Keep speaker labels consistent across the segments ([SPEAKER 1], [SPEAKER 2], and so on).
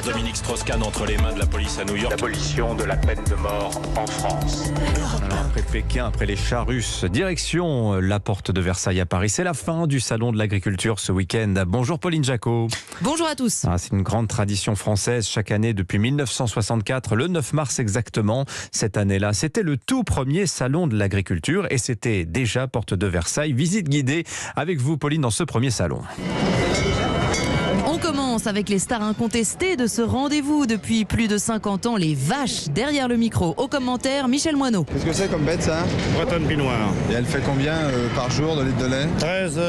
[SPEAKER 1] Dominique Strauss-Kahn entre les mains de la police à New York.
[SPEAKER 2] L'abolition de la peine de mort en France.
[SPEAKER 3] Alors, après Pékin, après les chars russes, direction la porte de Versailles à Paris. C'est la fin du salon de l'agriculture ce week-end. Bonjour Pauline Jacot.
[SPEAKER 4] Bonjour à tous.
[SPEAKER 3] C'est une grande tradition française chaque année depuis 1964, le 9 mars exactement. Cette année-là, c'était le tout premier salon de l'agriculture et c'était déjà porte de Versailles. Visite guidée avec vous Pauline dans ce premier salon.
[SPEAKER 4] On commence avec les stars incontestées de ce rendez-vous depuis plus de 50 ans, les vaches derrière le micro. Au commentaire, Michel Moineau.
[SPEAKER 5] Qu'est-ce que c'est comme bête ça?
[SPEAKER 6] Bretonne Pinoire.
[SPEAKER 5] Et elle fait combien par jour de litres de lait?
[SPEAKER 6] 13,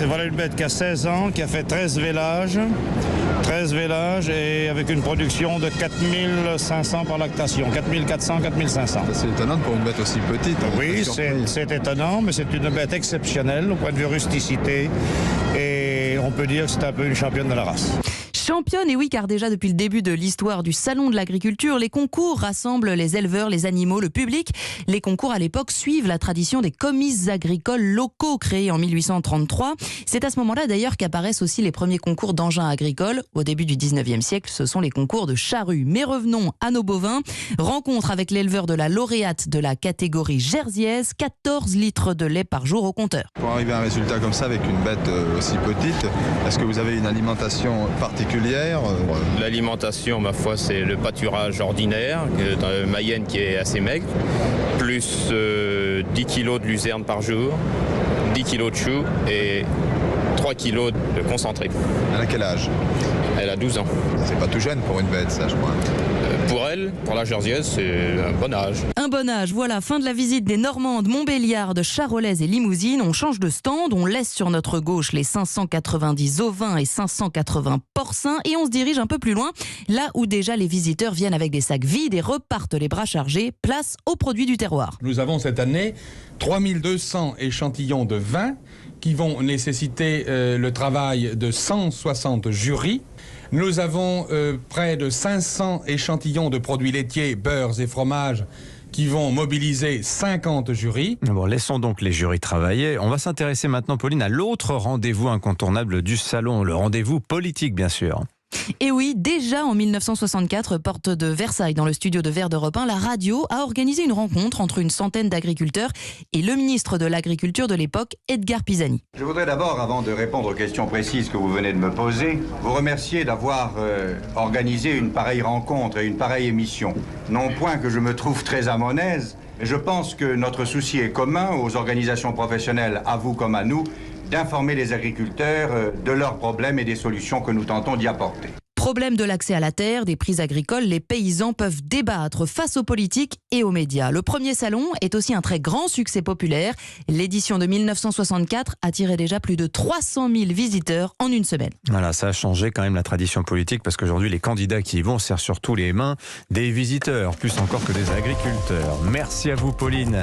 [SPEAKER 6] voilà une bête qui a 16 ans, qui a fait 13 vélages. 13 vélages et avec une production de 4500 par lactation. 4400, 4500.
[SPEAKER 5] C'est étonnant pour une bête aussi petite.
[SPEAKER 6] Oui, c'est étonnant, mais c'est une bête exceptionnelle au point de vue rusticité. Et on peut dire que c'est un peu une championne de la race.
[SPEAKER 4] Championne, et oui, car déjà depuis le début de l'histoire du salon de l'agriculture, les concours rassemblent les éleveurs, les animaux, le public. Les concours à l'époque suivent la tradition des comices agricoles locaux créés en 1833. C'est à ce moment-là d'ailleurs qu'apparaissent aussi les premiers concours d'engins agricoles. Au début du 19e siècle, ce sont les concours de charrues. Mais revenons à nos bovins. Rencontre avec l'éleveur de la lauréate de la catégorie jersiaise, 14 litres de lait par jour au compteur.
[SPEAKER 5] Pour arriver à un résultat comme ça avec une bête aussi petite, est-ce que vous avez une alimentation particulière?
[SPEAKER 7] L'alimentation, ma foi, c'est le pâturage ordinaire, dans Mayenne qui est assez maigre, plus 10 kilos de luzerne par jour, 10 kilos de choux et 3 kilos de concentré.
[SPEAKER 5] Elle a quel âge?
[SPEAKER 7] Elle a 12 ans.
[SPEAKER 5] C'est pas tout jeune pour une bête, ça, je crois.
[SPEAKER 7] Pour elle, pour la jersiaise, c'est un bon âge.
[SPEAKER 4] Un bon âge, voilà, fin de la visite des Normandes, Montbéliardes, Charolaises et Limousines. On change de stand, on laisse sur notre gauche les 590 ovins et 580 porcins et on se dirige un peu plus loin, là où déjà les visiteurs viennent avec des sacs vides et repartent les bras chargés, place aux produits du terroir.
[SPEAKER 8] Nous avons cette année 3200 échantillons de vin qui vont nécessiter le travail de 160 jurys. Nous avons près de 500 échantillons de produits laitiers, beurres et fromages qui vont mobiliser 50 jurys.
[SPEAKER 3] Bon, laissons donc les jurys travailler. On va s'intéresser maintenant, Pauline, à l'autre rendez-vous incontournable du salon, le rendez-vous politique, bien sûr.
[SPEAKER 4] Et oui, déjà en 1964, porte de Versailles, dans le studio de Verre d'Europe 1, la radio a organisé une rencontre entre une centaine d'agriculteurs et le ministre de l'Agriculture de l'époque, Edgar Pisani.
[SPEAKER 9] Je voudrais d'abord, avant de répondre aux questions précises que vous venez de me poser, vous remercier d'avoir organisé une pareille rencontre et une pareille émission. Non point que je me trouve très à mon aise, mais je pense que notre souci est commun aux organisations professionnelles, à vous comme à nous, d'informer les agriculteurs de leurs problèmes et des solutions que nous tentons d'y apporter.
[SPEAKER 4] Problème de l'accès à la terre, des prix agricoles, les paysans peuvent débattre face aux politiques et aux médias. Le premier salon est aussi un très grand succès populaire. L'édition de 1964 attirait déjà plus de 300 000 visiteurs en une semaine.
[SPEAKER 3] Voilà, ça a changé quand même la tradition politique parce qu'aujourd'hui, les candidats qui y vont serrent surtout les mains des visiteurs, plus encore que des agriculteurs. Merci à vous, Pauline.